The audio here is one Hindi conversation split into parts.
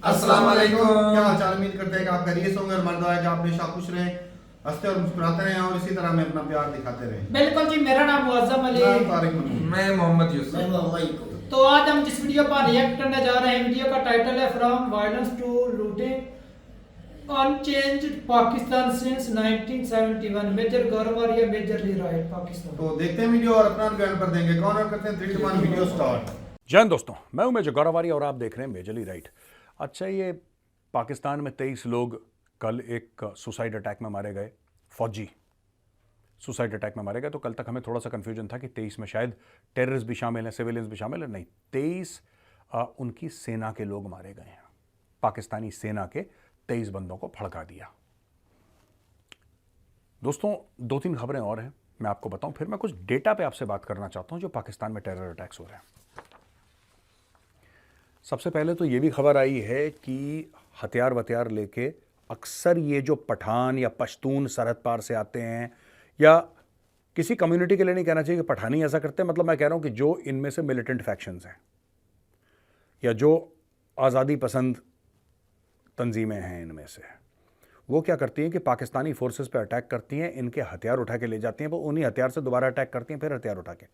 अस्सलाम वालेकुम। क्या हाल चाल? उम्मीद करते हैं कि आप खैरियत से होंगे और मर्द है कि आप हमेशा खुश रहें, हंसते और मुस्कुराते रहें और इसी तरह हमें अपना प्यार दिखाते रहें। बिल्कुल जी। मेरा नाम मुअज्जम अली। मैं तारिक मनूर। मैं मोहम्मद यूसुफ। मैं मोहम्मद यूसुफ। तो आज हम जिस वीडियो पर रिएक्ट करने जा रहे हैं, वीडियो का टाइटल है from violence to looting unchanged Pakistan since 1971, major Gaurav या मेजरली राइट पाकिस्तान। तो देखते हैं वीडियो और अपना ज्ञान पर देंगे। कौन और करते हैं 3 2 1 वीडियो स्टार्ट। जय हिंद दोस्तों, मैं हूं मेजर गौरवारी और आप देख रहे हैं मेजरली राइट। अच्छा, ये पाकिस्तान में 23 लोग कल एक सुसाइड अटैक में मारे गए, फौजी सुसाइड अटैक में मारे गए। तो कल तक हमें थोड़ा सा कंफ्यूजन था कि 23 में शायद टेररिस्ट भी शामिल हैं, सिविलियंस भी शामिल हैं। नहीं, 23 उनकी सेना के लोग मारे गए हैं। पाकिस्तानी सेना के 23 बंदों को भड़का दिया। दोस्तों, 2-3 खबरें और हैं, मैं आपको बताऊं, फिर मैं कुछ डेटा पे आपसे बात करना चाहता हूं जो पाकिस्तान में टेरर अटैक्स हो रहे हैं। सबसे पहले तो ये भी खबर आई है कि हथियार वथियार लेके अक्सर ये जो पठान या पश्तून सरहद पार से आते हैं, या किसी कम्युनिटी के लिए नहीं कहना चाहिए कि पठानी ऐसा करते हैं, मतलब मैं कह रहा हूं कि जो इनमें से मिलिटेंट फैक्शंस हैं या जो आज़ादी पसंद तंजीमें हैं, इनमें से वो क्या करती हैं कि पाकिस्तानी फोर्सेस पे अटैक करती हैं, इनके हथियार उठा के ले जाती हैं, वो उन्हीं हथियार से दोबारा अटैक करती हैं, फिर हथियार उठा के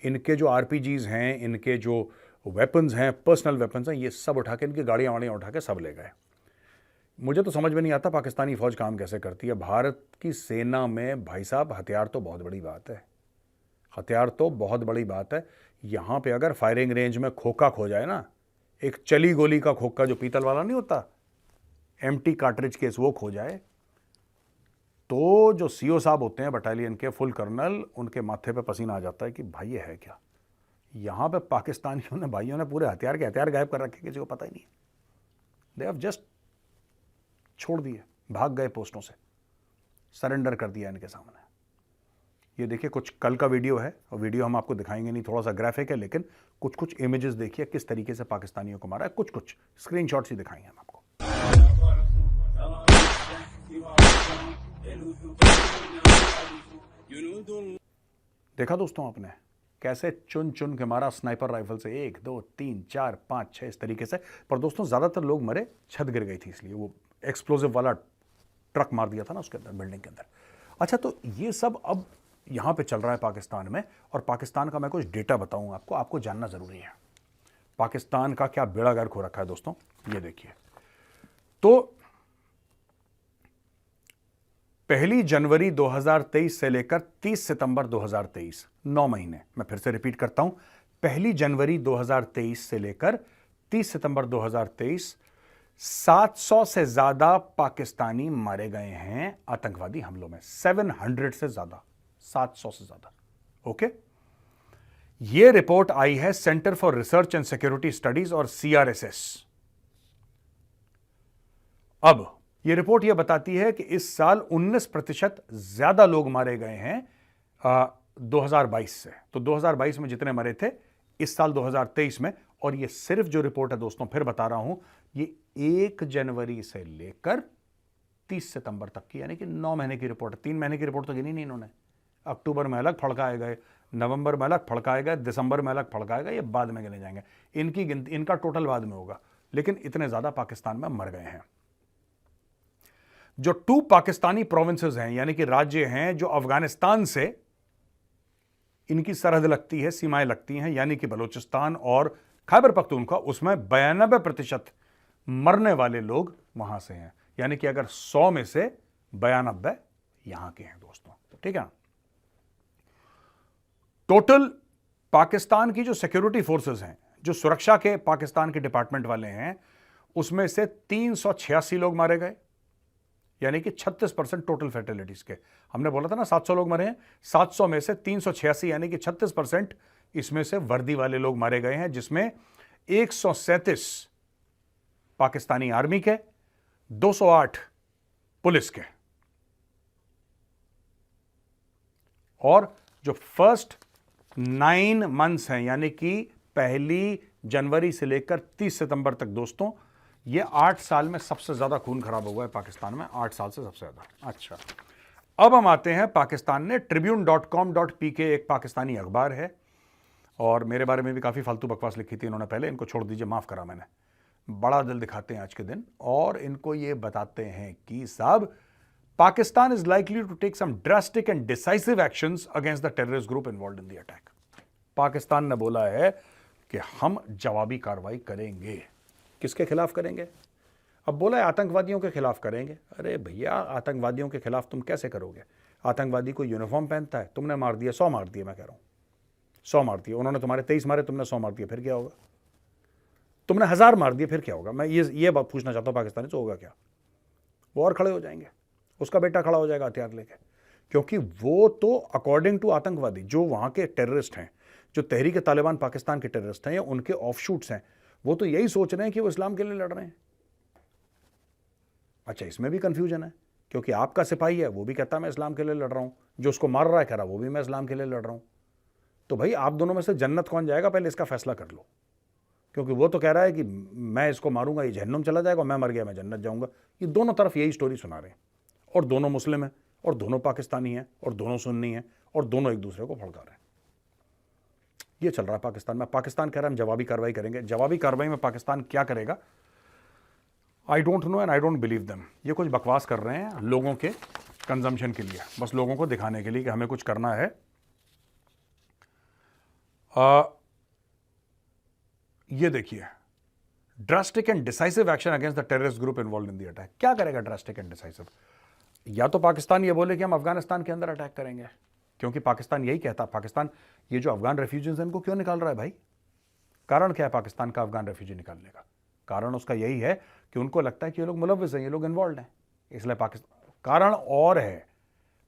इनके जो आरपीजीज हैं, इनके जो वेपन्स हैं, पर्सनल वेपन्स हैं, ये सब उठा के, इनकी गाड़ियाँ वाड़ियाँ उठा के सब ले गए। मुझे तो समझ में नहीं आता पाकिस्तानी फौज काम कैसे करती है। भारत की सेना में भाई साहब हथियार तो बहुत बड़ी बात है, हथियार तो बहुत बड़ी बात है। यहाँ पे अगर फायरिंग रेंज में खोखा खो जाए ना, एक चली गोली का खोखा जो पीतल वाला नहीं होता, एम्प्टी कार्ट्रिज केस, वो खो जाए तो जो सीओ साहब होते हैं बटालियन के, फुल कर्नल, उनके माथे पे पसीना आ जाता है कि भाई ये है क्या। यहाँ पे पाकिस्तानियों ने, भाइयों ने पूरे हथियार के हथियार गायब कर रखे, किसी को पता ही नहीं है। दे हैव जस्ट छोड़ दिए, भाग गए पोस्टों से, सरेंडर कर दिया इनके सामने। ये देखिए, कुछ कल का वीडियो है, और वीडियो हम आपको दिखाएंगे नहीं, थोड़ा सा ग्राफिक है, लेकिन कुछ कुछ इमेजेस देखिए किस तरीके से पाकिस्तानियों को मारा है। कुछ कुछ स्क्रीनशॉट्स ही दिखाएंगे हम आपको। देखा दोस्तों आपने कैसे चुन चुन के मारा स्नाइपर राइफल से, 1 2 3 4 5 6 इस तरीके से। पर दोस्तों ज्यादातर लोग मरे, छत गिर गई थी, इसलिए वो एक्सप्लोजिव वाला ट्रक मार दिया था ना उसके अंदर, बिल्डिंग के अंदर। अच्छा, तो ये सब अब यहां पे चल रहा है पाकिस्तान में, और पाकिस्तान का मैं कुछ डेटा बताऊंगा आपको, आपको जानना जरूरी है पाकिस्तान का क्या बेड़ा गर्क हो रखा है। दोस्तों ये देखिए, तो 1 जनवरी 2023 से लेकर 30 सितंबर 2023, 9 महीने, मैं फिर से रिपीट करता हूं, 1 जनवरी 2023 से लेकर 30 सितंबर 2023, 700 से ज्यादा पाकिस्तानी मारे गए हैं आतंकवादी हमलों में। 700 से ज्यादा, 700 से ज्यादा। ओके, यह रिपोर्ट आई है centre for research and security studies और CRSS। अब यह रिपोर्ट यह बताती है कि इस साल 19% ज्यादा लोग मारे गए हैं 2022 से। तो 2022 में जितने मरे थे, इस साल 2023 में, और ये सिर्फ जो रिपोर्ट है दोस्तों, फिर बता रहा हूं, ये 1 जनवरी से लेकर 30 सितंबर तक की, यानी कि 9 महीने की रिपोर्ट है। 3 महीने की रिपोर्ट तो गिनी नहीं इन्होंने। अक्टूबर में अलग फड़काए गए, नवंबर में अलग फड़काए गए, दिसंबर में अलग फड़काए गए, ये बाद में गिने जाएंगे, इनकी गिनती, इनका टोटल बाद में होगा। लेकिन इतने ज्यादा पाकिस्तान में मर गए हैं। जो 2 पाकिस्तानी प्रोविंसेस हैं, यानी कि राज्य हैं जो अफगानिस्तान से इनकी सरहद लगती है, सीमाएं लगती हैं, यानी कि बलूचिस्तान और खैबर पख्तूनख्वा, उसमें 92% मरने वाले लोग वहां से हैं। यानी कि अगर 100 में से 92 यहां के हैं दोस्तों, ठीक है। टोटल पाकिस्तान की जो सिक्योरिटी फोर्सेस हैं, जो सुरक्षा के पाकिस्तान के डिपार्टमेंट वाले हैं, उसमें से 386 लोग मारे गए, यानी कि 36% टोटल फैटेलिटीज के। हमने बोला था ना 700 लोग मरे हैं, 700 में से 386 यानी कि 36% इसमें से वर्दी वाले लोग मारे गए हैं, जिसमें 137 पाकिस्तानी आर्मी के, 208 पुलिस के। और जो फर्स्ट 9 मंथ्स हैं, यानी कि 1 जनवरी से लेकर 30 सितंबर तक दोस्तों, ये 8 साल में सबसे ज्यादा खून खराब हुआ है पाकिस्तान में, 8 साल से सबसे ज्यादा। अच्छा, अब हम आते हैं, पाकिस्तान ने tribune.com.pk एक पाकिस्तानी अखबार है, और मेरे बारे में भी काफी फालतू बकवास लिखी थी इन्होंने पहले, इनको छोड़ दीजिए, माफ करा मैंने। बड़ा दिल दिखाते हैं आज के दिन और इनको ये बताते हैं कि साहब Pakistan is likely to take some drastic and decisive actions against the terrorist group involved in the attack. Pakistan ने बोला है कि हम जवाबी कार्रवाई करेंगे। किसके खिलाफ करेंगे? अब बोला है आतंकवादियों के खिलाफ करेंगे। अरे भैया, आतंकवादियों के खिलाफ तुम कैसे करोगे? आतंकवादी को यूनिफॉर्म पहनता है, तुमने मार दिया, 100 मार दिए, मैं कह रहा हूं 100 मार दिए, उन्होंने तुम्हारे 23 मारे, तुमने 100 मार दिए, फिर क्या होगा? तुमने 1000 मार दिए, फिर क्या होगा? मैं ये बात पूछना चाहता हूं पाकिस्तानी से, होगा क्या? वो और खड़े हो जाएंगे, उसका बेटा खड़ा हो जाएगा हथियार लेके, क्योंकि वो तो अकॉर्डिंग टू आतंकवादी जो वहां के टेररिस्ट हैं, जो तहरीक तालिबान पाकिस्तान के टेररिस्ट हैं या उनके ऑफशूट्स हैं, वो तो यही सोच रहे हैं कि वो इस्लाम के लिए लड़ रहे हैं। अच्छा, इसमें भी कंफ्यूजन है, क्योंकि आपका सिपाही है, वो भी कहता है मैं इस्लाम के लिए लड़ रहा हूं, जो उसको मार रहा है कह रहा वो भी मैं इस्लाम के लिए लड़ रहा हूं। तो भाई आप दोनों में से जन्नत कौन जाएगा, पहले इसका फैसला कर लो, क्योंकि वो तो कह रहा है कि मैं इसको मारूंगा, ये जहन्नुम चला जाएगा, मैं मर गया मैं जन्नत जाऊंगा। ये दोनों तरफ यही स्टोरी सुना रहे हैं, और दोनों मुस्लिम हैं, और दोनों पाकिस्तानी हैं, और दोनों सुन्नी हैं, और दोनों एक दूसरे को भड़का रहे हैं। ये चल रहा है पाकिस्तान में। पाकिस्तान कह रहा है हम जवाबी कार्रवाई करेंगे। जवाबी कार्रवाई में पाकिस्तान क्या करेगा? I don't know and I don't believe them. ये कुछ बकवास कर रहे हैं लोगों के कंजम्पशन के लिए, बस लोगों को दिखाने के लिए कि हमें कुछ करना है। ये देखिए, drastic and decisive action against the terrorist group involved in the attack. क्या करेगा ड्रास्टिक एंड डिसाइसिव? या तो पाकिस्तान ये बोले कि हम अफगानिस्तान के अंदर अटैक करेंगे, क्योंकि पाकिस्तान यही कहता, पाकिस्तान ये जो अफगान रेफ्यूजीज हैं इनको क्यों निकाल रहा है भाई? कारण क्या है पाकिस्तान का अफगान रेफ्यूजी निकालने का? कारण उसका यही है कि उनको लगता है कि ये लोग मुलव्विस हैं, ये लोग इन्वॉल्व हैं, इसलिए पाकिस्तान। कारण और है,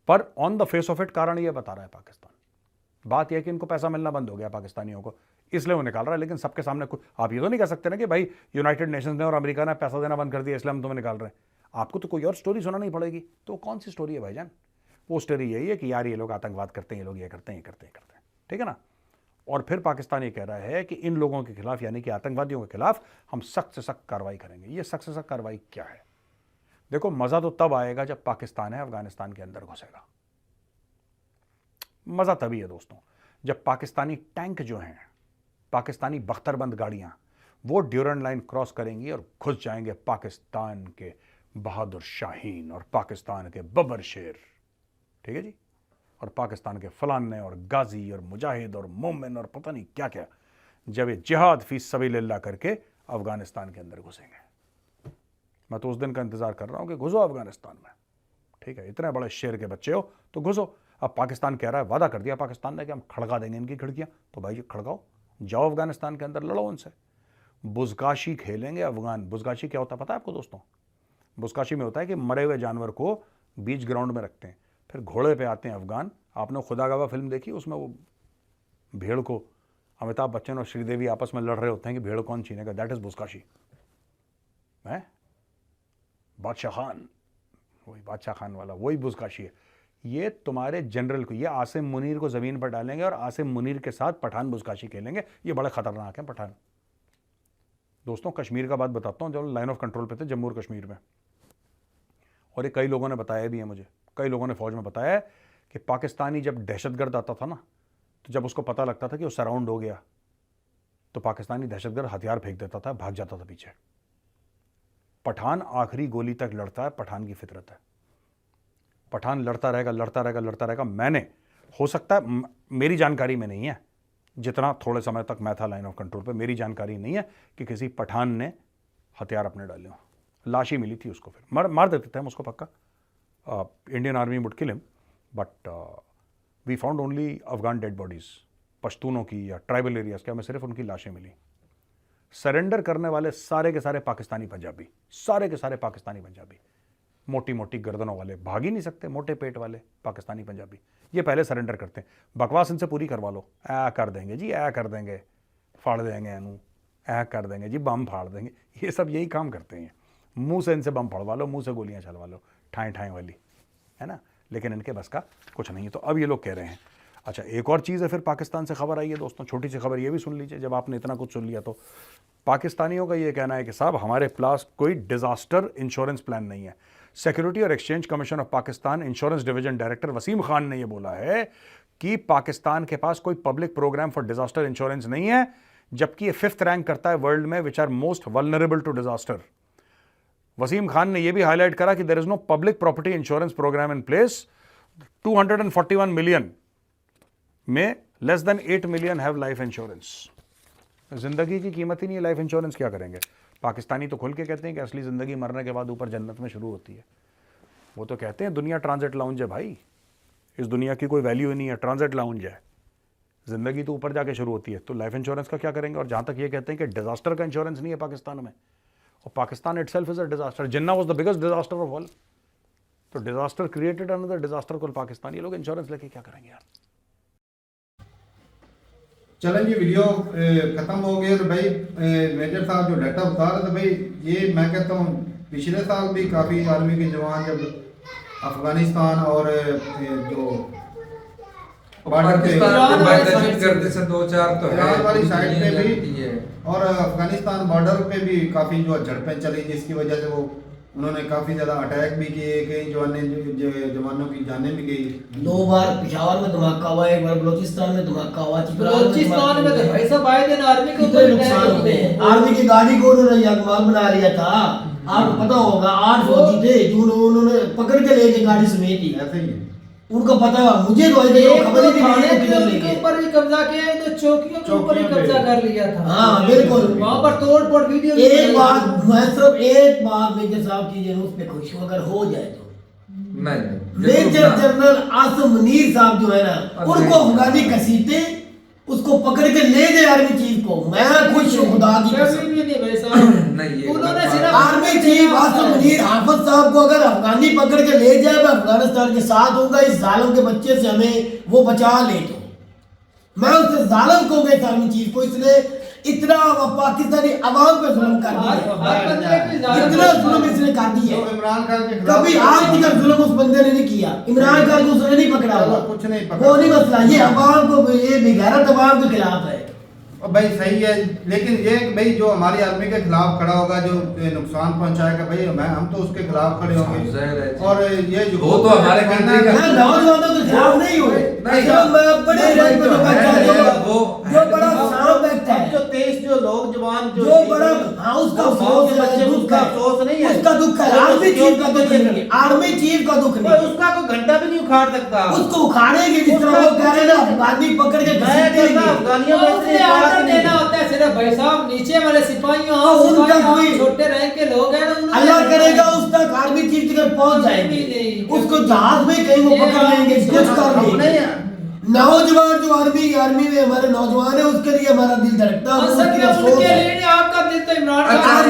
पर on the face of it कारण ये बता रहा है पाकिस्तान। बात यह कि इनको पैसा मिलना बंद हो गया पाकिस्तानियों को, इसलिए वो निकाल रहा है। लेकिन सबके सामने कुछ आप ये तो नहीं कह सकते ना कि भाई यूनाइटेड नेशंस ने और अमेरिका ने पैसा देना बंद कर दिया इसलिए हम तुम्हें निकाल रहे हैं। आपको तो कोई और स्टोरी सुनानी पड़ेगी। तो कौन सी स्टोरी है भाईजान? वो स्टोरी यही है कि यार ये लोग आतंकवाद करते हैं, ये लोग ये करते हैं, ये करते हैं, करते हैं, ठीक है ना। और फिर पाकिस्तान ये कह रहा है कि इन लोगों के खिलाफ, यानी कि आतंकवादियों के खिलाफ हम सख्त से सख्त कार्रवाई करेंगे। ये सख्त से सख्त कार्रवाई क्या है? देखो, मजा तो तब आएगा जब पाकिस्तान है अफगानिस्तान के अंदर घुसेगा। मजा तभी है दोस्तों जब पाकिस्तानी टैंक जो हैं, पाकिस्तानी बख्तरबंद गाड़ियां, वो ड्यूरन लाइन क्रॉस करेंगी और घुस जाएंगे पाकिस्तान के बहादुर शाहीन और पाकिस्तान के बबर शेर, ठीक है जी, और पाकिस्तान के फलाने और गाजी और मुजाहिद और मोमिन और पता नहीं क्या क्या, जब ये जिहाद फी सबीलिल्लाह करके अफगानिस्तान के अंदर घुसेंगे। मैं तो उस दिन का इंतजार कर रहा हूं कि घुसो अफगानिस्तान में, ठीक है, इतने बड़े शेर के बच्चे हो तो घुसो। अब पाकिस्तान कह रहा है, वादा कर दिया पाकिस्तान ने कि हम खड़का देंगे इनकी खिड़कियां, तो भाई खड़काओ, जाओ अफगानिस्तान के अंदर, लड़ो उनसे, बुजकाशी खेलेंगे अफगान। बुजकाशी क्या होता है पता है आपको दोस्तों? बुजकाशी में होता है कि मरे हुए जानवर को बीच ग्राउंड में रखते हैं, फिर घोड़े पे आते हैं अफगान। आपने खुदा गवाह फिल्म देखी? उसमें वो भेड़ को अमिताभ बच्चन और श्रीदेवी आपस में लड़ रहे होते हैं कि भेड़ कौन छीनेगा। दैट इज बुजकाशी है। बादशाह खान, वही बादशाह खान वाला, वही बुजकाशी है। ये तुम्हारे जनरल को, ये आसिम मुनीर को जमीन पर डालेंगे और आसिम मुनीर के साथ पठान बुजकाशी खेलेंगे। ये बड़े खतरनाक हैं पठान दोस्तों। कश्मीर का बात बताता हूँ, जब लाइन ऑफ कंट्रोल पे थे जम्मू और कश्मीर में, और ये कई लोगों ने बताया भी है मुझे, कई लोगों ने फौज में बताया है कि पाकिस्तानी जब दहशतगर्द आता था ना, तो जब उसको पता लगता था कि वो सराउंड हो गया, तो पाकिस्तानी दहशतगर्द हथियार फेंक देता था, भाग जाता था पीछे। पठान आखिरी गोली तक लड़ता है, पठान की फितरत है। पठान लड़ता रहेगा, लड़ता रहेगा, लड़ता रहेगा। मैंने, हो सकता है मेरी जानकारी में नहीं है, जितना थोड़े समय तक मैं था लाइन ऑफ कंट्रोल पे, मेरी जानकारी नहीं है कि किसी पठान ने हथियार अपने डाले हों। लाश ही मिली थी उसको, फिर मार देते थे हम उसको पक्का। Indian army would kill him, but we found only Afghan dead bodies. पश्तूनों की या ट्राइबल एरियाज के, हमें सिर्फ उनकी लाशें मिली। सरेंडर करने वाले सारे के सारे पाकिस्तानी पंजाबी, सारे के सारे पाकिस्तानी पंजाबी, मोटी मोटी गर्दनों वाले, भाग ही नहीं सकते, मोटे पेट वाले पाकिस्तानी पंजाबी, ये पहले सरेंडर करते हैं। बकवास इनसे पूरी करवा लो, ऐ कर देंगे जी, ऐ कर देंगे, फाड़ देंगे इनू, ऐ कर देंगे जी, बम फाड़ देंगे, ये सब यही काम करते हैं। मुंह से इनसे बम फड़वा लो, मुंह से गोलियां चलवा लो, ठाएं ठाएं वाली, है ना। लेकिन इनके बस का कुछ नहीं है। तो अब ये लोग कह रहे हैं। अच्छा, एक और चीज़ है फिर पाकिस्तान से खबर आई है दोस्तों, छोटी सी खबर, ये भी सुन लीजिए। जब आपने इतना कुछ सुन लिया तो पाकिस्तानियों का ये कहना है कि साहब हमारे पास कोई डिजास्टर इंश्योरेंस प्लान नहीं है। सिक्योरिटी और exchange commission of Pakistan insurance division director Waseem Khan ने यह बोला है कि पाकिस्तान के पास कोई public programme for disaster insurance नहीं है, जबकि ये 5th रैंक करता है वर्ल्ड में which are most vulnerable to disaster. Wasim Khan ने यह भी हाईलाइट करा कि there is no public property insurance programme in place. 241 million में less than 8 million have life insurance. जिंदगी की कीमत ही नहीं है, लाइफ इंश्योरेंस क्या करेंगे? पाकिस्तानी तो खुल के कहते हैं कि असली जिंदगी मरने के बाद ऊपर जन्नत में शुरू होती है। वो तो कहते हैं दुनिया ट्रांजिट लाउंज है भाई, इस दुनिया की कोई वैल्यू ही नहीं है, ट्रांजिट लाउंज है, जिंदगी तो ऊपर जाके शुरू होती है। तो लाइफ इंश्योरेंस का क्या करेंगे? और जहां तक ये कहते हैं कि डिजास्टर का इंश्योरेंस नहीं है पाकिस्तान में, और Pakistan itself is a disaster. Jinnah was the biggest disaster of all, तो डिजास्टर क्रिएटेड अनदर डिजास्टर को पाकिस्तान, ये लोग इंश्योरेंस लेके क्या करेंगे यार? चलें जी, वीडियो खत्म हो गई। और भाई मेजर साहब जो डाटा बता रहे थे भाई, ये मैं कहता हूँ पिछले साल भी काफ़ी आर्मी के जवान जब अफगानिस्तान और जो बॉर्डर पे करते से 2-4 तो है ईरान वाली साइड पे भी है। और अफगानिस्तान बॉर्डर पे भी काफ़ी जो झड़पें चली, जिसकी वजह से वो उन्होंने काफ़ी ज़्यादा अटैक भी किए, कई जवानों की जानें भी गई। 2 बार पेशावर में धमाका हुआ, एक बार बलूचिस्तान में धमाका हुआ, बलूचिस्तान में तो भाई साहब आए दिन आर्मी के कितने नुकसान होते हैं। आर्मी की गाड़ी को उन्होंने यगमाल बना लिया था, आपको पता होगा। 8 फौजी थे जो उन्होंने पकड़ के लेके गाड़ी समेत ही, ऐसे ही है। उनको पता हुआ, मुझे तो खबर ही नहीं किधर लेके ऊपर भी कब्जा किया, तो चौकियों के ऊपर भी कब्जा कर लिया था। हाँ बिल्कुल, वहां पर तोड़-फोड़ वीडियो। एक बात मैं सिर्फ एक बात मेजर साहब कीजिए, उस पे खुश हो, अगर हो जाए तो नहीं, मेजर जनरल आसिम मुनीर साहब जो है ना, उनको अफगानी कसीते उसको पकड़ के ले गए आर्मी चीफ को, मैं खुश हूँ खुदा की कसम। भाई साहब नहीं, ये उन्होंने सिर्फ आर्मी चीफ आसिम मुनीर हाफिज साहब को अगर अफगानी पकड़ के ले जाए, मैं अफगानिस्तान के साथ होगा, इस जालिम के बच्चे से हमें वो बचा ले, तो मैं उससे जालिम कहूंगा इस आर्मी चीफ को। इसने इतना पाकिस्तानी अवाम पे जुल्म कर दिया, इतना जुल्म इसने कर दिया, इमरान खान के खिलाफ कभी आज तक जुल्म उस बंदे ने नहीं किया। इमरान खान को उसने नहीं पकड़ा हुआ, कुछ नहीं पकड़ा, वो नहीं मसला, ये अवाम को, ये बेगैरत अवाम के खिलाफ है। और भाई सही है, लेकिन ये भाई जो हमारी आर्मी के खिलाफ खड़ा होगा, जो नुकसान पहुंचाएगा, भाई हम तो उसके खिलाफ खड़े होंगे। और ये जो वो तो हमारे कंट्री का मैं नौजवानों के खिलाफ नहीं हूँ, मैं बड़े रैंक पे जो बड़ा सांप बैठता है, जो 23 जो लोग जवान जो बड़ा, हाँ उसका अफसोस है, उसका अफसोस नहीं है, उसका दुख है। आर्मी चीफ का दुख नहीं है, आर्मी चीफ का दुख नहीं है, उसका कोई घंटा भी नहीं उखाड़ सकता। उसको उखाड़ेंगे जिस तरह वो कह रहे हैं ना, अफगानी पकड़ के अफगानियों में उसने आर्डर देना होता है सिर्फ भाई साहब, नीचे वाले सिपाहियों उनका कोई छोटे रैंक के लोग हैं, अल्लाह करेगा उस तक आर्मी चीफ तक पहुंच जाएंगे, उसको जहाज में कहीं वो पकड़ लेंगे, कुछ कर लेंगे। नौजवान जो आर्मी में हमारे नौजवान है, उसके लिए हमारा दिल धड़कता है, उसके अफसोस है। आपका दिल तो Imran Khan,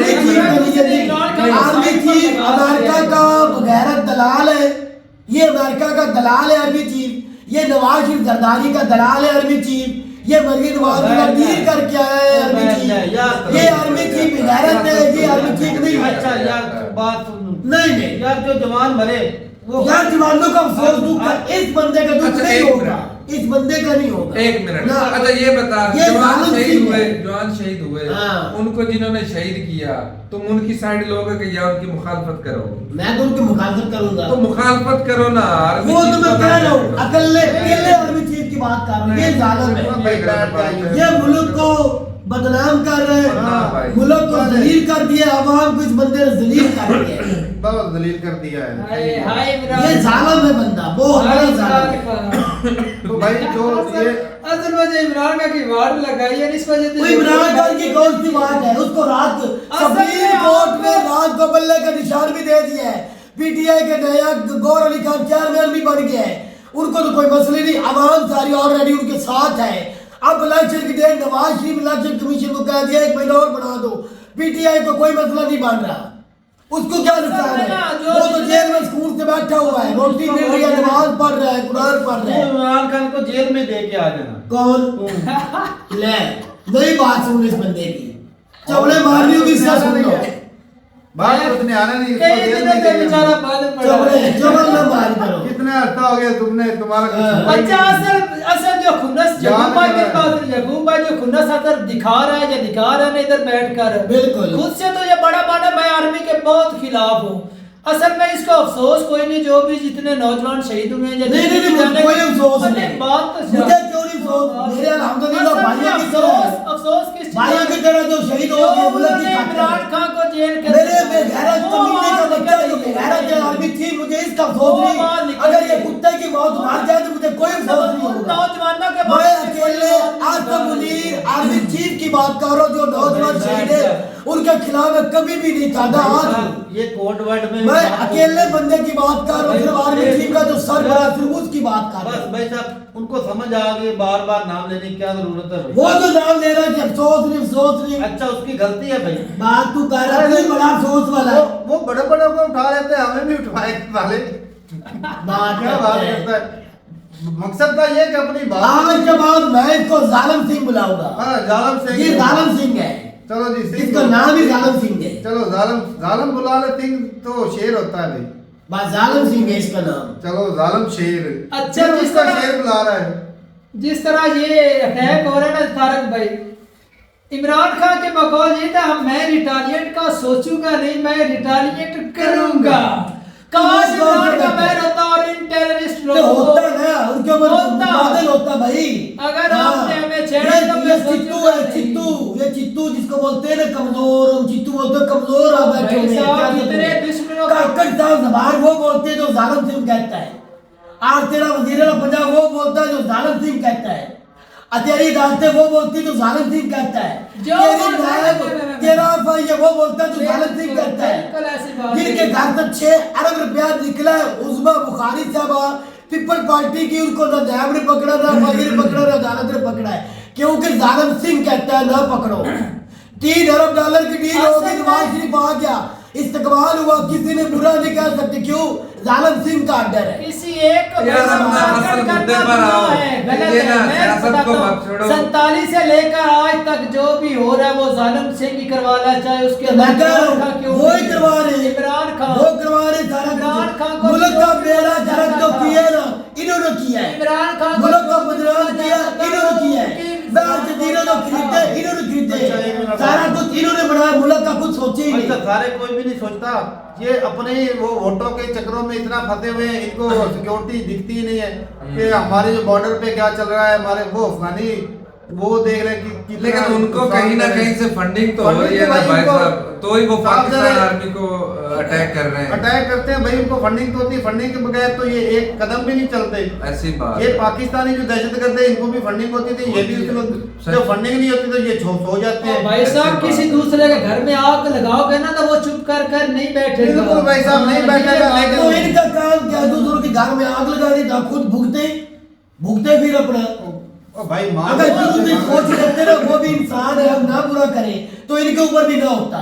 army chief America का बगैरत दलाल है, ये अमेरिका का दलाल है आर्मी चीफ, ये नवाज शरीफ जरदारी का दलाल है आर्मी चीफ, ये मरीन नवाज का डील करके आया है आर्मी चीफ, ये आर्मी चीफ बगैरत है, ये आर्मी चीफ नहीं है। अच्छा यार बात सुन, नहीं यार जो जवान मरे वो यार जवानों का अफसोस दुख है, इस बंदे का दुख नहीं होगा, इस बंदे का नहीं होगा। 1 मिनट, अच्छा ये बता, जवान शहीद हुए, उनको जिन्होंने शहीद किया, तुम उनकी साइड लोगे कि या उनकी मुखालफत करोगे? मैं तो उनकी मुखालफत करूंगा। तो मुखालफत करो ना, वो तो मैं कह रहा हूँ, अकेले आर्मी चीफ की बात कर रहा हूँ, ये जालिम है, ये मुल्क को बदनाम कर रहे हैं, मुल्क को जलील कर दिया, अवाम को इस बंदे ने जलील कर दिया, बहुत दलील कर दिया है। ये जालिम है बंदा, वो हमारा जालिम। तो भाई जो ये असल वजह इमरान खान की वार्ड लगाई है, इस वजह से वो इमरान खान की कौन सी बात है, उसको रात सुप्रीम कोर्ट ने रात को बल्ले का निशान भी दे दिया है, पीटीआई के नया गौर अली खान चेयरमैन भी बन गया है, उनको तो कोई मसले नहीं, अवाम सारी ऑलरेडी उनके साथ है। अब इलेक्शन की date Nawaz Sharif election commission को कह दिया 1 महीना और बढ़ा दो, पीटीआई को कोई मसला नहीं बन रहा, उसको क्या नुकसान है, वो तो जेल में सुकून से बैठा हुआ है, रोटी मिल रही है, नमाज पढ़ रहा है, कुरान पढ़ रहा है। इमरान खान को जेल में दे के आ जाना। कौन ले नई बात सुन इस बंदे की, चवड़े मारनी होगी, इसका सुन लो, बात उतने आना नहीं, इसको कई जेल दिनों में से दे बेचारा देना। बाद में पड़ा है। चवल ना मार करो, कितने अर्सा हो गया तुमने, तुम्हारा कुछ अच्छा असल जो खुन्नस जान यकूब भाई के है। पास, यकूब भाई जो खुन्नस अगर दिखा रहा है या दिखा रहा है ना इधर बैठकर, बिल्कुल खुद से तो ये बड़ा माना मैं आर्मी के बहुत खिलाफ हूँ। असल में इसका अफसोस कोई नहीं, जो भी जितने नौजवान शहीद हुए हैं, नहीं, मुझे कोई अफसोस नहीं, बात तो मुझे क्यों नहीं मेरे अल्हम्दुलिल्लाह भाइयों की तरह अफसोस किस चीज़ भाइयों की तरह जो शहीद हो गए मुल्क की इमरान खातिर। खान को जेल के मेरे बेगैरत कमीने का बच्चा जो बेगैरत आदमी थी, मुझे इसका अफसोस नहीं। अगर ये कुत्ते की मौत मार जाए तो मुझे कोई अफसोस नहीं होगा। नौजवानों के मैं अकेले आसिम मुनीर आर्मी चीफ की बात कर रहा हूँ, जो नौजवान शहीद है, उनके खिलाफ मैं कभी भी नहीं चाहता। आज ये कोड वर्ड में मैं अकेले बंदे की बात कर रहा हूँ, सिर्फ आर्मी चीफ का जो सरबराह सिर्फ उसकी बात कर रहा बस हूँ। भाई साहब उनको समझ आ गई, बार बार नाम लेने की क्या जरूरत है भाई? वो जो नाम ले रहा है कि अफसोस नहीं अच्छा उसकी गलती है भाई। बात तू कर रहा है, बड़ा अफसोस वाला है। वो बड़े बड़े को उठा लेते हैं, हमें भी उठवाए साले। बात क्या बात करता है? मकसद था ये कि अपनी बात आज के बाद मैं इसको जालिम सिंह बुलाऊंगा। हाँ जालिम सिंह। ये जालिम सिंह है, चलो जी सिंह इसका नाम ही जालिम सिंह है। चलो जालिम जालिम बुला ले, सिंह तो शेर होता है भाई। बस जालिम सिंह है इसका नाम। चलो जालिम शेर। अच्छा, क्यों जिस उसका तरह- शेर बुला रहा है? जिस तरह ये अटैक हो रहा है ना तारक भाई, इमरान खान के बकौल ये था, मैं रिटालिएट का सोचूंगा नहीं, मैं रिटालिएट करूंगा। काश इमरान का बैन होता और इन टेररिस्ट तो लोगों को होता ना, उनके ऊपर होता। बादल होता भाई। अगर आपने हमें छेड़ा ये- तो ये मैं चित्तू सोचूंगा है, नहीं। चित्तू, ये चित्तू जिसको बोलते हैं ना कमजोर, हम चित्तू बोलते हैं कमजोर आ बैठे भाई हुए हैं। साहब, क्या कितने करें? दुश्मनों का- काकड़ साहब जबान वो बोलते हैं जो जालिम सिंह कहता है। आज तेरा वजीर पंजाब वो बोलता है जो जालिम सिंह कहता है। तेरी अदालतें वो बोलती जो जालिम सिंह कहता है। जो तेरी बोलता है, नायब, नहीं। तेरा ये वो बोलता है जो जालिम सिंह कहता है। बिल्कुल ऐसी बात जिनके है। घर से 6 अरब रुपया निकला है, उस्मा बुखारी साहबा पीपल पार्टी की, उनको ना नैब ने पकड़ा, ना वजीर ने पकड़ा, ना अदालत ने पकड़ा है, क्योंकि जालिम सिंह कहता है ना पकड़ो। $3 अरब की डील होगी, नवाज शरीफ आ गया, इस्तकबाल हुआ, किसी ने बुरा नहीं कह सकते, क्यों? जालिम सिंह का ऑर्डर है। किसी एक को यार, हम ना बर्बाद असल करना मुद्दे पर गुनाह आओ। है, गलत ये है। ना मैं सियासत को बताता मत हूँ, छोड़ो। 47 से लेकर आज तक जो भी हो रहा है वो जालिम सिंह ही करवा रहा है, चाहे उसके मैं कह रहा इमरान खान हूँ, क्यों वो ही नहीं। करवा रहे हैं, इमरान खान वो करवा रहे हैं सारा इमरान कुछ। खान को मुल्क का जो बेड़ा भी गर्क जो था। किया है ना, इन्होंने किया है। इमरान खान को मुल्क का जो भी बदनाम किया, था, इन्होंने किया है। उनकी बाहर से दिनों जो खरीदे, इन्होंने खरीदे अच्छा, एक मिनट। सारा कुछ इन्होंने बनाया, मुल्क का कुछ सोचे ही अच्छा नहीं। सारे कोई भी नहीं सोचता, ये अपने वो वोटों के चक्रों में इतना फंसे हुए हैं, इनको सिक्योरिटी दिखती ही नहीं है कि हमारे जो बॉर्डर पे क्या चल रहा है, हमारे वो अफगानी वो देख रहे हैं कि लेकिन उनको कहीं ना कहीं से फंडिंग तो हो रही है ना भाई साहब, तो ही वो पाकिस्तान आर्मी को अटैक कर रहे हैं। अटैक करते हैं भाई, उनको फंडिंग तो होती है, फंडिंग के बगैर तो ये एक कदम भी नहीं चलते। ऐसी बात ये पाकिस्तानी जो दहशतगर्द है, इनको भी फंडिंग होती थी, ये भी जो फंडिंग नहीं होती तो ये सो जाते हैं। भाई साहब, ऐसी किसी बात। दूसरे के घर में आग लगाओगे ना तो वो चुप कर नहीं बैठेगा। बिल्कुल भाई साहब, नहीं बैठेगा, लेकिन तो इनका काम क्या, दूसरों के घर में आग लगा दी, तो खुद भुगते फिर अपना। ओ भाई मान अगर दूसरे सोच लेते ना वो भी इंसान है, हम ना बुरा करें तो इनके ऊपर भी ना होता।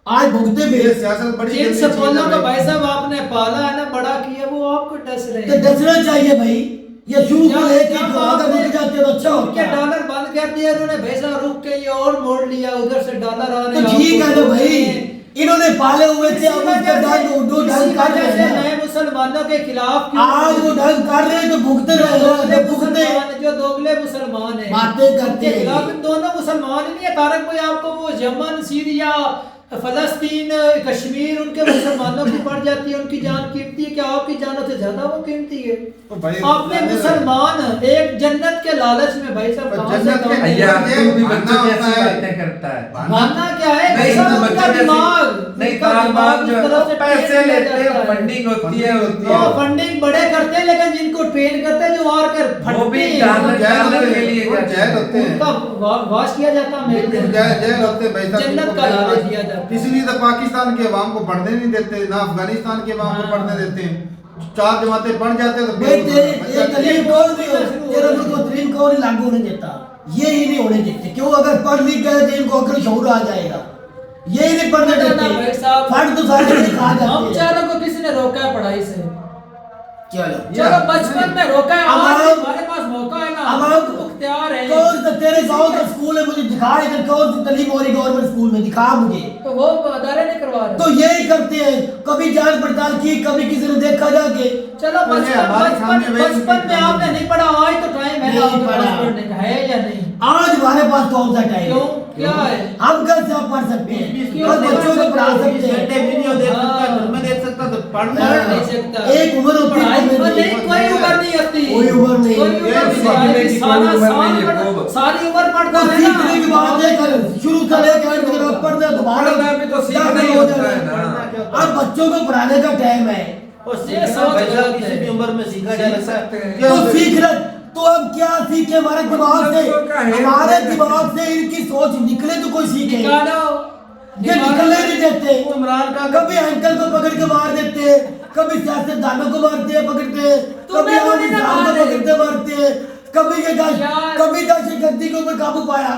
आज भुगते ये भी सियासत बड़ी जिन गंदी सपोलों चीज़ को है भाई साहब आपने पाला है ना, बड़ा किया, वो आपको डस रहे तो हैं। डसना चाहिए भाई। ये शुरू से लेके जब तो अगर आपने रुक जाते तो अच्छा उनके होता। डॉलर बंद कर दिया, उन्होंने पैसा रुक के ये और मोड़ लिया, उधर से डॉलर आने तो ठीक है ना भाई, इन्होंने पाले हुए थे, अब उसका ढंग उर्दू ढंग कर रहे हैं ना। नए मुसलमानों के खिलाफ क्यों आज वो ढंग कर रहे हैं तो भुगते रहे हैं, भुगते जो दोगले मुसलमान है, बातें करते उनके हैं। खिलाफ इन दोनों मुसलमान ही नहीं है। तारक भाई, आपको वो यमन, सीरिया, फलस्तीन, कश्मीर, उनके मुसलमानों की पड़ जाती है, उनकी जान कीमती है, क्या आपकी जानों से ज्यादा वो कीमती है? तो भाई आपने मुसलमान एक जन्नत के लालच में भाई साहब पर कहां से जन्नत के कहां भैया, गए? तू भी मानना बच्चों की होता ऐसी है। बातें करता है। मानना क्या है नहीं, भाई साहब, तो उनका बच्चों जैसे- दिमाग, नहीं, उनका तालिबान दिमाग जो इस है, तरह से पैसे ट्रेन किया लेते हैं, जाता है। फंडिंग होती है वो फंडिंग बड़े करते हैं, लेकिन जिनको ट्रेन करते हैं जो मार कर वो भी फटते हैं, डॉलर डॉलर के लिए वो जाते जैल हैं। होते हैं। उनका वाश किया जाता है बिल्कुल जैल होते हैं भाई साहब, जन्नत इनको का जैल लालच होते दिया हैं। जाता है। इसलिए तो पाकिस्तान के अवाम को पढ़ने नहीं देते, ना अफगानिस्तान के अवाम को पढ़ने देते हैं। 4 जमातें पढ़ जाते हैं तो भाई तेरे बच्चा- ये तलीम कौन भी हो, तेरे मुल्क को तलीम कौन ही लागू होने देता, ये ही नहीं होने देते। क्यों? अगर पढ़ लिख गए तो इनको अकल शऊर आ जाएगा, ये ही नहीं पढ़ने ना, देते। भाई साहब, फर्ज तो सारे नहीं खा हम जाते हैं। चारों को किसी ने रोका है पढ़ाई से? चलो चलो बचपन में रोका है, आज अब हमारे पास मौका है ना, अब हम मुख्तियार है। कौन सा तेरे गांव का स्कूल है, मुझे दिखा इधर कौन सी तालीम हो रही गवर्नमेंट स्कूल में, दिखा मुझे। तो वो अदारे नहीं करवा रहे। तो यही करते हैं, कभी जांच पड़ताल की, कभी किसी ने देखा जाके। चलो पहले हमारे सामने वही बचपन में आपने नहीं पढ़ा, आज तो टाइम है ना नहीं आपके पास पढ़ा। पढ़ने का, है या नहीं? आज हमारे पास कौन सा टाइम क्यों? है? क्या है? हम कैसे आप पढ़ सकते हैं? क्यों बस बच्चों को पढ़ा सकते हैं। घंटे वीडियो देख सकता है, घर में देख सकता है, तो पढ़ नहीं सकता। एक उम्र होती है, पढ़ाई कोई पर नहीं, नहीं, कोई उम्र नहीं होती, कोई उम्र नहीं। कोई उम्र ये नहीं सीखने है, की सारा कोई उम्र साल नहीं है, पढ़- खूब। सारी उम्र पढ़ता तो है ना। सीखने की बात है कर, शुरू से लेकर अंत तक पढ़ना दोबारा पढ़ना भी तो सीखना दाखिल ही हो होता जाना है ना। अब बच्चों को पढ़ाने का टाइम है, और ये सीखना सोच भाई साहब गलत किसी है। भी उम्र में सीखा जा सीख सकता सकते है हैं। तो क्यों? सीख रहे तो अब क्या सीखे हमारे दिमाग से, बच्चों का है, हमारे है। दिमाग से इनकी सोच निकले तो कोई सीखे, निकालो ये निकलने नहीं देते। वो इमरान खान कभी अंकल को पकड़ के मार देते हैं, कभी सियासतदानों को मारते हैं पकड़ते हैं, कभी तुम्हें आम भी ना इंसान को मारे। पकड़ते मारते हैं, कभी दहशतगर्दी के ऊपर काबू पाया,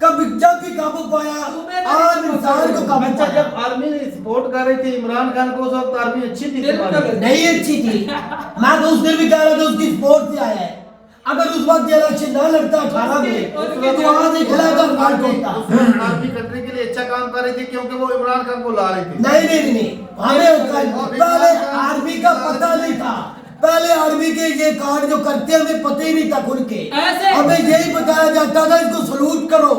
कभी जब भी काबू पाया तुम्हें भी आम नहीं इंसान को काबू अच्छा पाया। जब आर्मी सपोर्ट कर रही थी इमरान खान को, उस वक्त आर्मी अच्छी थी बिल्कुल। तुम्हारी। नहीं अच्छी थी, मैं तो उस दिन भी कह रहा था उसकी स्पोर्ट से आया है। अगर उस वक्त ये इलेक्शन ना लड़ता 18 में तो आज एक खिलाफ रिजल्ट होता। आर्मी कंट्री के लिए अच्छा काम कर रही थी क्योंकि वो इमरान खान को ला रही थी। नहीं हमें पहले आर्मी का पता नहीं था, पहले आर्मी के ये कार्ड जो करते हैं हमें पता ही नहीं था खुल के, ऐसे? हमें यही बताया जाता था इसको सलूट करो,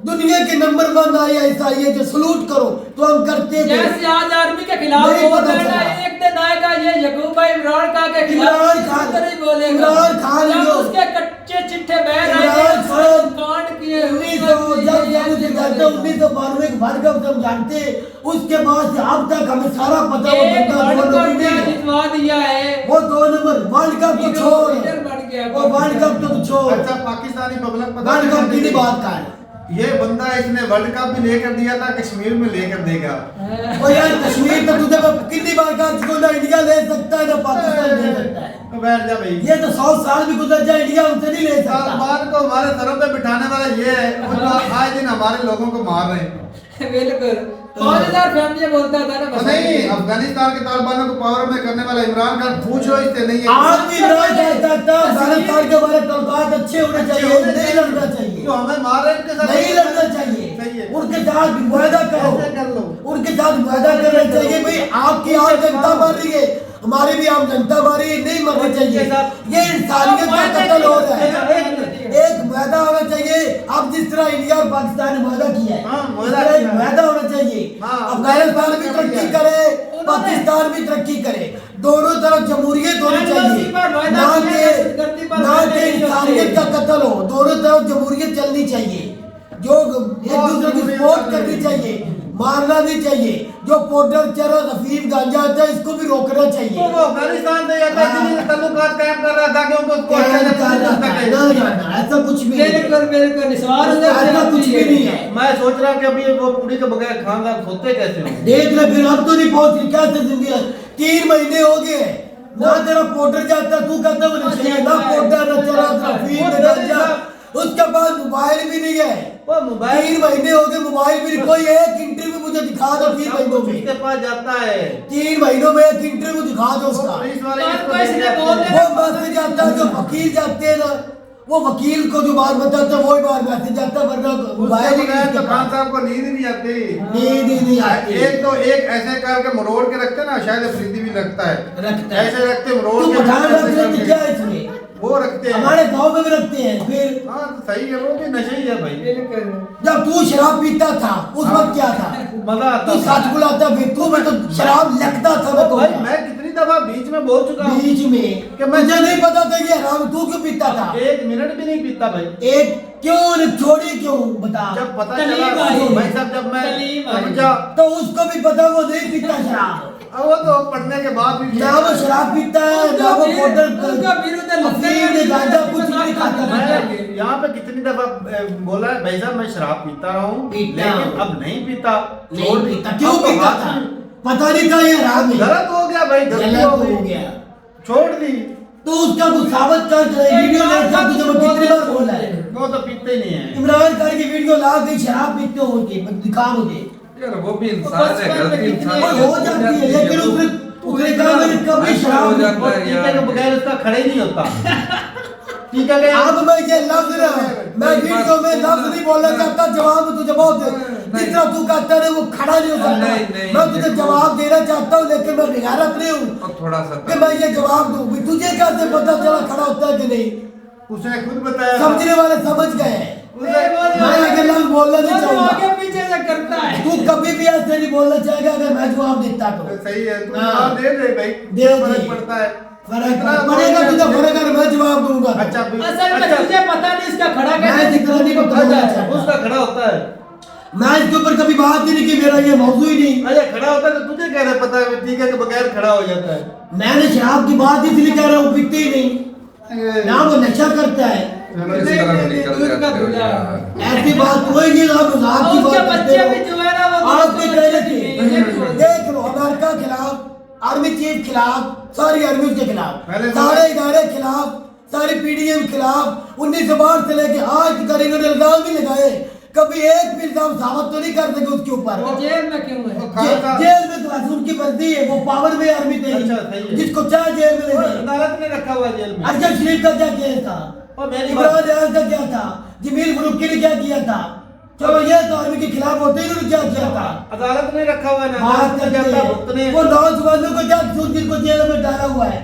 दुनिया के नंबर 1 IAS है जो सलूट करो, तो हम करते थे। जैसे आज आर्मी के खिलाफ नहीं बोल पता रहे हैं, चला। एक दिन आएगा ये यकूब भाई इमरान खान के खिलाफ इमरान खान- इस तरह ही बोलेगा। इमरान खान जब जो- उसके कच्चे चिट्ठे बह रहे इमरान हैं, खान कांड किए 1992 के बाद कब हम जानते, उसके बाद से अब तक हमें सारा पता वो एक बंदा वर्ल्ड दो कप नंबर क्या नहीं है। जितवा दिया है, वो 2 नंबर वर्ल्ड कप को छोड़, लीडर बन गया। वो वर्ल्ड कप तो छोड़, अच्छा पाकिस्तानी पब्लिक पता वर्ल्ड कप नहीं की नहीं बात कर। ये बंदा इसने वर्ल्ड कप भी लेकर दिया था, कश्मीर में लेकर देगा। ओ यार कश्मीर तो तुझे कितनी बार कहा जिसको ना इंडिया ले सकता है ना पाकिस्तान ले सकता है, तो बैठ जा भाई। ये तो 100 साल भी गुजर जाए इंडिया उनसे नहीं ले सकता। तालिबान को हमारे सरों पे बिठाने वाला ये है, वो आए दिन हमारे लोगों को मार रहे हैं। बिल्कुल 5000 फैमिली बोलता था ना तो नहीं, अफगानिस्तान के तालिबानों को पावर में करने वाला इमरान खान पूछ लो इससे नहीं है। आज भी ना कहता था अफगानिस्तान के हमारे तलवार अच्छे होने चाहिए, नहीं लड़ना चाहिए, जो हमें मार रहे हैं उनके साथ नहीं लड़ना सही चाहिए, है। उनके साथ मुआहदा करो, ऐसे कर लो। उनके साथ मुआहदा करना चाहिए। भाई आपकी आम जनता मार रही है, हमारी भी आम जनता मार रही है, नहीं मरना चाहिए, ये इंसानियत का कत्ल हो रहा है। एक मुआहदा होना चाहिए, अब जिस तरह इंडिया और पाकिस्तान ने मुआहदा किया है, हाँ, इस मुआहदा तरह एक किया है। मुआहदा होना चाहिए। हाँ, अफगानिस्तान भी तरक्की करे, पाकिस्तान भी तरक्की करे, दोनों तरफ जमहूरियत होनी चाहिए, ना कि इंसानियत का कत्ल हो, दोनों तरफ जमहूरियत चलनी चाहिए, जो एक दूसरे की सपोर्ट करनी चाहिए, मारना नहीं चाहिए, जो पाउडर चरस अफीम गांजा होता है इसको भी रोकना चाहिए। वो अफगानिस्तान से जाता है, दिल्ली से ताल्लुकात कायम कर रहा था कि उनको ऐसा कुछ भी नहीं है, बिल्कुल बिल्कुल निस्वार ऐसा कुछ भी नहीं है। मैं सोच रहा कि अभी वो पूरी के बगैर खान साहब सोते कैसे होंगे। देख ले फिर अब तो नहीं पहुंच रही, क्या जिंदगी है, 3 महीने हो गए ना तेरा पाउडर जाता, तू कहता वो नशे है, ना पाउडर ना चरस ना अफीम ना गांजा, उसके बाद मोबाइल भी नहीं है, वो मोबाइल 3 महीने हो गए मोबाइल भी नहीं, कोई एक इंटरव्यू मुझे दिखा दो 3 महीनों में, उसके पास जाता है 3 महीनों में एक इंटरव्यू दिखा दो उसका। पुलिस वाले तो इसको कोई इसने देख बोल जाते दिया। हैं। वो मैसेज आता है जो वकील जाते हैं ना, वो वकील को जो बात बताते हैं वही बात मैसेज आता है, वरना उसके मोबाइल ही बगैर नहीं तो खान साहब को नींद ही नहीं आती। नींद ही नहीं आती। एक तो एक ऐसे करके मरोड़ के रखते हैं ना, शायद अफरीदी भी लगता है, रखता है। ऐसे रखते मरोड़ तू के पठान रख ऐसे लेते करके। क्या है इसमें, वो रखते हैं। हमारे गांव में भी रखते हैं। फिर हाँ तो सही है, वो भी नशे ही है भाई। बिल्कुल जब तू शराब पीता था उस वक्त क्या था, मजा आता तू था। सच बुलाता बिल्कुल, मैं तो शराब लगता था मैं तो भाई मैं कितनी दफा बीच में बोल चुका हूँ बीच में कि मैं- मुझे नहीं पता था ये हराम, तू क्यों पीता था, 1 मिनट भी नहीं पीता भाई। एक क्यों ने छोड़ी क्यों बता, जब पता तलीम चला आई। भाई साहब, जब मैं तलीम आई। समझा, तो उसको भी पता वो नहीं पीता शराब, अब वो तो पढ़ने के बाद भी ना वो शराब पीता है ना वो पाउडर उनका विरोध है, अफीम ने गांजा कुछ नहीं खाता। मैं यहाँ पे कितनी दफा बोला है भाई साहब मैं शराब पीता रहा हूँ, पीता लेकिन हूँ। अब नहीं पीता। नहीं छोड़ पीता, दी। क्यों अब तो पीता हाथ था, में पता नहीं था ये हराम है, गलत हो गया भाई, गलती गलत हो हो गई, गया, छोड़ दी। तो उसका कुछ साबित कर दे, वीडियो देखा तुझे मैं कितनी बार बोला है, वो तो पीते ही नहीं है। इमरान खान की वीडियो ला गई शराब पीते हो के दिखा मुझे, यार वो भी इंसान है, गलती इंसान वो से हो जाती है, लेकिन उसने कहा मैंने कभी ऐसा शराब हो नहीं जाता वो है टीके यार। के बगैर उसका खड़े नहीं होता। टीका के अब मैं ये लफ्ज ना, मैं वीडियो में लफ्ज नहीं बोलना चाहता, जवाब तुझे बहुत दे, जिस तरह तू कहता है वो खड़ा नहीं हो नहीं, सकता, मैं तुझे देखो। जवाब देना चाहता हूँ, लेकिन मैं बेगारत नहीं हूँ और थोड़ा सा कि मैं ये जवाब दूँ। भी तुझे कैसे पता चला खड़ा होता है कि नहीं, उसने खुद बताया था। समझने वाले समझ गए हैं। मैं आगे लफ्ज बोलना नहीं वो तो आगे चाहूंगा। पीछे से करता है। तू कभी भी ऐसे नहीं बोलना चाहेगा अगर मैं जवाब देता तो। सही है, तू हाँ। जवाब दे दे भाई, दे फर्क दे। पड़ता है। फर्क इतना पड़ेगा बोल तुझे, रहे फर्क अगर मैं जवाब दूंगा। अच्छा असल में तुझे पता नहीं इसका खड़ा मैं कैसे जितना नहीं बताऊंगा चाहता। उसका खड़ा होता है। मैं इसके ऊपर कभी बात ही नहीं की, मेरा ये मौजू ही नहीं। अरे खड़ा होता है तो तुझे कैसे पता है ठीक है कि बगैर खड़ा हो जाता है। मैंने शराब की बात इसलिए कह रहा हूँ, पीते ही नहीं ना, वो नशा करता है। इस तरफ निकल दूध का जाते हो दूल्हा। यार। ऐसी बात कोई नहीं, आप मजाक की उसके बात बच्चे करते भी हो। जो है ना वो आप भी कह रहे थे, थे देख लो अमेरिका खिलाफ, आर्मी चीफ खिलाफ, सारी आर्मी उसके खिलाफ, पहले सारे इदारे खिलाफ, सारी पीडीएम खिलाफ, 1912 से लेके आज तक इन्होंने इल्जाम भी लगाए, कभी एक भी इल्जाम साबित तो नहीं कर सके उसके ऊपर। वो जेल में क्यों है? जेल में तो उनकी वर्दी है, वो पावर में आर्मी थे, अच्छा, सही है। जिसको चाहे जेल में ले जाए। अदालत ने रखा हुआ जेल में। अरशद शरीफ का क्या केस था, और मेरी इमरान खान का क्या था, जमील फरूकी ने क्या किया था, चलो ये तो आर्मी के खिलाफ होते ही उन्होंने क्या किया था। अदालत ने रखा हुआ है ना, बात अदालत में करते जाता हैं। भुगतने। वो नौजवानों को क्या कसूर, जिनको जेल में डाला हुआ है,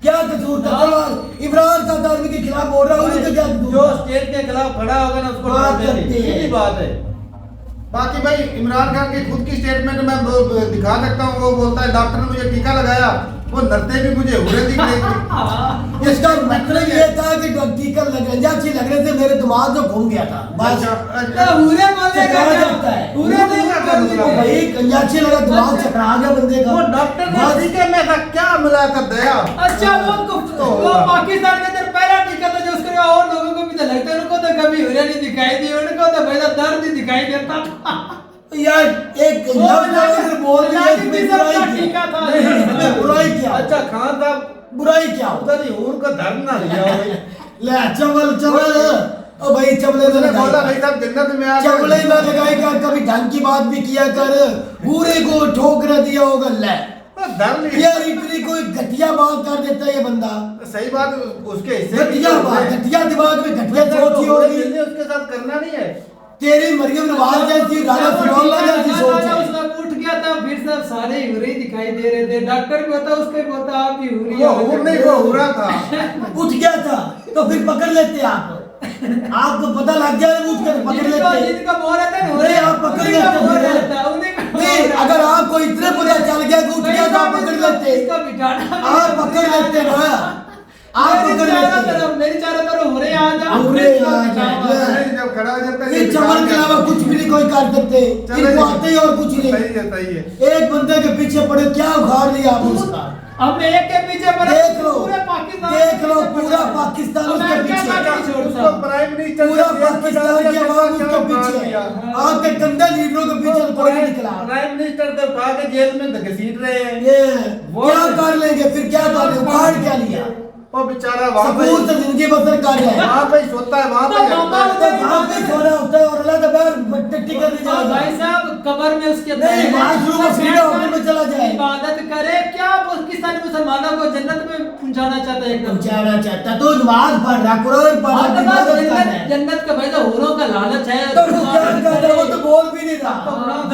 क्या कसूर था? चलो इमरान खान आर्मी के खिलाफ बोल रहा है, उनको क्या कसूर जो था? स्टेट के खिलाफ खड़ा होगा ना उसको बात डाल देंगे। करते हैं। सीधी बात है। बाकी भाई इमरान खान की खुद की स्टेटमेंट मैं दिखा सकता हूँ। वो बोलता है डॉक्टर ने मुझे टीका लगाया, वो नरते भी मुझे हुए दिख रही थी। इसका मतलब ये था कि टीका इंजेक्शन लगने से मेरे दिमाग में घूम गया था बस। तो पूरे बोलने का चकरा क्या? जाता है। पूरे नहीं बोलने वो का। भाई इंजेक्शन लगा, दिमाग चकरा गया बंदे का। वो डॉक्टर ने बस। टीके में था क्या मिला कर दया। अच्छा वो पाकिस्तान के अंदर पहला टीका था जो उसके और लोगों को भी तो लगता है, उनको तो कभी हुरिया नहीं दिखाई दी, उनको तो भाई दर्द ही दिखाई देता था। यार एक वो लफ्ज़ बोल दिया, लाठी इसमें भी बुराई सबका क्या? टीका था। नहीं, इसमें बुराई क्या? अच्छा खान साहब बुराई क्या? उधर ही उनका धर्म ना लिया हो भाई। ले चवल चवल, ओ भाई चवले में उसने बोला लगाई, भाई साहब जन्नत में आ चवले में लगाई कर, कभी ढंग की बात भी किया कर, पूरे को ठोक न दिया होगा। ले धर्म यार इतनी कोई घटिया बात कर देता है ये बंदा, सही बात उसके हिस्से घटिया बात, घटिया दिमाग में घटिया सोच ही होगी। उसके साथ करना नहीं है। तेरी मरियम नवाज जैसी, राजा सुलौला जैसी सोच है। उसका उठ गया था, फिर सब सारे हुरे दिखाई दे रहे थे, डॉक्टर भी होता उसके भी होता, आप भी हुरी वो हुर नहीं, वो हुरा था। उठ गया था तो फिर पकड़ लेते आप, आपको पता लग जाए उठ कर पकड़ लेते। जिनका मोह रहता है नहीं, आप पकड़ लेते हो। नहीं, अगर आपको इतने पता चल गया कि उठ गया तो आप पकड़ लेते, इसका बिठाना आप पकड़ लेते ना, आप पकड़ लेते। मेरी चारों तरफ हुरे आ जाओ, हुरे आ जाओ। नहीं, जब खड़ा हो जाता है ये चमन के अलावा कुछ भी नहीं कोई कर सकते, इनको आते ही और कुछ नहीं। सही है, सही है। एक बंदे के पीछे पड़े, क्या उखाड़ लिया आप उसका? हम एक के पीछे पड़े, देख लो, पूरे पाकिस्तान देख लो, पूरा पाकिस्तान उसके अमेरिका का नहीं पीछे, छोड़ता। उसको प्राइम मिनिस्टर पूरा के जेल में डाल पाकिस्तान की दिया, आवाम क्या उसके उखाड़ पीछे, दिया। आपके गंदे लीडरों के पीछे कोई नहीं निकला। प्राइम मिनिस्टर तो उठा के जेल में घसीट रहे हैं। ये वो- क्या कर लेंगे फिर, क्या कर लेंगे, उखाड़ क्या लिया? वो बेचारा वहाँ पे सकून से जिंदगी बसर कर रहे हैं। वहाँ पे सोता है, वहाँ पे तो मामा जगता है। तो वहाँ पे सोना होता है और अल्लाह का बैर टट्टी करने और जाएगा। भाई साहब कब्र में उसके नहीं, वाशरूम में सीधा होटल में चला जाए। इबादत करे, क्या पाकिस्तानी मुसलमानों को जन्नत में पहुंचाना चाहता है एकदम। पहुंचाना चाहता तो नमाज पढ़ रहा, कुरान पढ़ और रहा, तो बस इबादत कर रहा है। जन्नत का भाई तो हूरों का लालच है। तो वो क्या कर रहा है, वो तो बोल भी नहीं रहा।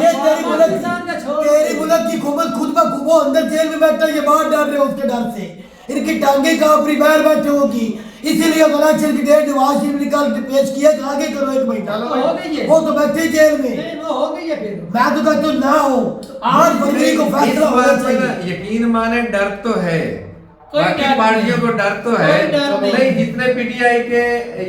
ये तेरी पाकिस्तान का मुल्क, छोड़। तेरी मुल्क की हुकूमत खुद ब खुद वो अंदर जेल में बैठा है, ये बाहर डर रहे हो उसके डर से, इनकी टांगे कांप रही, बाहर बैठे होगी, इसीलिए इलेक्शन की डेट नवाज शरीफ निकाल के पेश किया कि आगे करो एक महीना। तो हो गई है। वो तो बैठे जेल में। नहीं, वो हो गई है फिर। मैं तो कहता हूँ ना हो, 8 फरवरी को फैसला इस होना बात में चाहिए। यकीन माने डर तो है, कोई बाकी डर पार्टियों नहीं। को डर तो है। कोई डर नहीं। नहीं, जितने पीटीआई के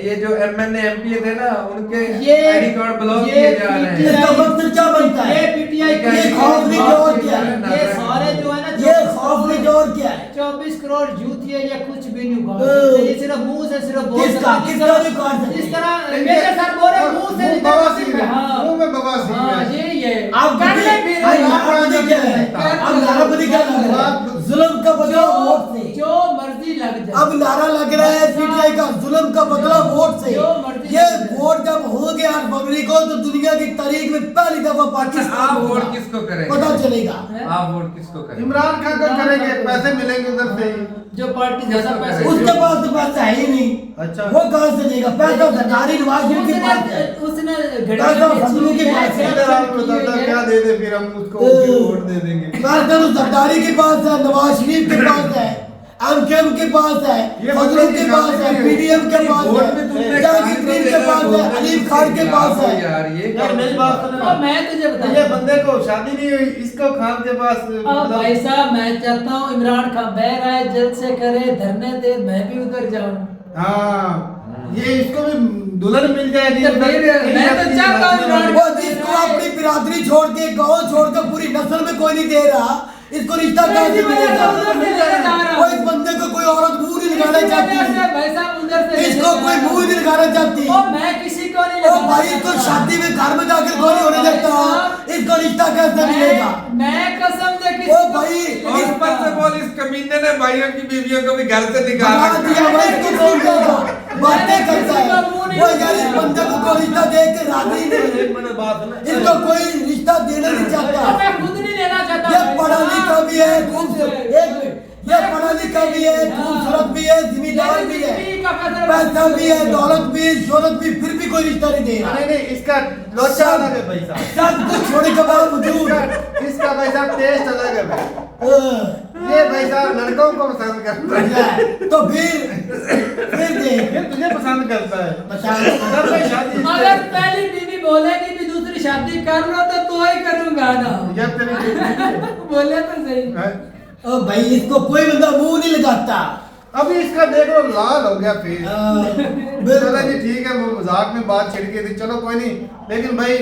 ये जो एमएनए एमपी थे ना, उनके ये आईडी कार्ड ब्लॉक ये किए जा रहे हैं। PTI इसका मकसद क्या बनता है? ये पीटीआई ये खौफ नहीं तो और क्या है? ये सारे जो है ना, ये खौफ नहीं तो और क्या है? 24 करोड़ यूथ है, ये कुछ भी नहीं उखाड़ ओ। सकते। ये सिर्फ मुंह से सिर्फ बोल किसका- सकते हैं। किसका नहीं उखाड़ सकते? जिस तरह मेरे सर बोल रहे मुंह से मुंह बवासीर है, हाँ। मुंह में बवासीर हाँ, है। यही है। आप कर ले फिर। नारापति क्या है? अब नारापति क्या लग रहा है? जुल्म का बदला वोट से। जो मर्जी लग जाए। अब नारा लग रहा है पीटीआई का, जुल्म का बदला वोट से। जो मर्जी ये लग जाए। वोट जब होंगे 8 फरवरी को तो दुनिया की तारीख में पहली दफा पाकिस्तान आप होगा। वोट किसको करेंगे? पता चलेगा। आप वोट किसको करेंगे? इमरान खान का करेंगे, पैसे मिलेंगे उधर से ही। जो पार्टी ज्यादा पैसे उसके पास तो पैसा है ही नहीं। अच्छा। वो कहाँ से देगा पैसा? सरकारी नवाज शरीफ के पास है। उसने पैसा फसलों के पास है। इधर आप बताता क्या दे दे, फिर हम उसको ओ। वोट दे देंगे। पैसा तो सरकारी के पास है, नवाज शरीफ के पास है। एमकेएम के पास है, फजलों के पास है, पीडीएम के पास है, जाकिर के पास है, अलीम खान के पास है। यार ये यार मेरी बात सुनो, मैं तुझे बता, ये बंदे को शादी नहीं हुई, इसको खान के पास भाई साहब मैं चाहता हूँ इमरान खान बह रहा है, जल्द से करे, धरने दे, मैं भी उधर जाऊँ। हाँ ये इसको भी दुल्हन मिल जाएगी। तो फिर मैं तो चाहता हूँ इमरान वो जिसको अपनी बिरादरी छोड़ के, गाँव छोड़ के, पूरी नस्ल में कोई नहीं दे रहा, इसको रिश्ता कहाँ से मिलेगा? वो इस बंदे को कोई औरत मुंह नहीं लगाना चाहती, इसको कोई मुंह नहीं लगाना चाहती। मैं किसी को नहीं ओ भाई इसको शादी में घर में जाकर कोई नहीं होने देता, इसको रिश्ता कैसे मिलेगा? मैं कसम से ओ भाई और ऊपर से बोल इस कमीने ने भाइयों की बीवियों को भी घर से निकाल बना दिया भाई, इसको कौन देगा? बातें करता है वो यार, इस बंदे को कोई रिश्ता दे के राजी नहीं, इसको कोई रिश्ता देना नहीं चाहता। मैं खुद नहीं लेना चाहता। ये पढ़ा लिखा भी है, खूबसूरत, एक मिनट, ये पढ़ा लिखा भी है, खूबसूरत भी है, जिम्मेदार भी है, पैसा भी है, दौलत भी है, शोहरत भी, फिर भी कोई रिश्ता नहीं दे रहा। नहीं नहीं इसका लोचा अलग है भाई साहब, सब कुछ छोड़ने के बावजूद इसका भाई साहब टेस्ट अलग है भाई। हाँ, ये भाई साहब लड़कों को पसंद करता है, तो फिर देख ये तुझे पसंद करता है। बता जब मैं शादी अगर पहली बीवी बोलेगी भी दूसरी शादी कर लो तो ही करूंगा ना। जब तेरी बोले तो सही। ओ भाई इसको कोई बंदा मुंह नहीं लगाता। अभी इसका देखो लाल हो गया फेस। बिल्कुल। चलो जी ठीक है, वो मजाक में बात छिड़ गई थी, चलो कोई नहीं, लेकिन भाई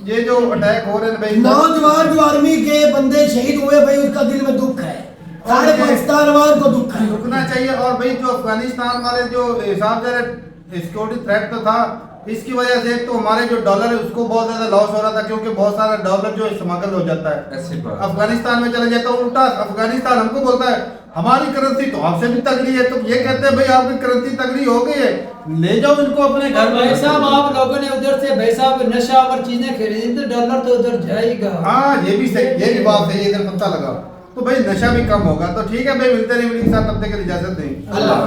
ये जो अटैक हो रहे हैं भाई, नौजवान जो आर्मी के बंदे शहीद हुए भाई, उसका दिल में दुख है, सारे पाकिस्तान वालों को दुख है। रुकना चाहिए। और भाई जो अफगानिस्तान वाले जो हिसाब से सिक्योरिटी थ्रेट तो था, इसकी वजह से तो हमारे जो डॉलर है उसको बहुत ज्यादा लॉस हो रहा था, क्योंकि बहुत सारा डॉलर जो स्मगल हो जाता है ऐसी बात। अफगानिस्तान में चला जाता है। उल्टा अफगानिस्तान हमको बोलता है हमारी करेंसी तो आपसे भी तगड़ी है, तो ये कहते हैं भाई आपकी करेंसी तगड़ी हो गई है, ले जाओ इनको अपने घर। भाई साहब आप लोगों ने उधर से भाई साहब नशा और चीजें खरीदी तो डॉलर तो उधर जाएगा। हाँ ये भी सही, ये भी बात है, इधर पता लगा तो भाई नशा भी कम होगा। तो ठीक है भाई, मिलते नहीं, मेरे साथ तब तक इजाजत नहीं। अल्लाह।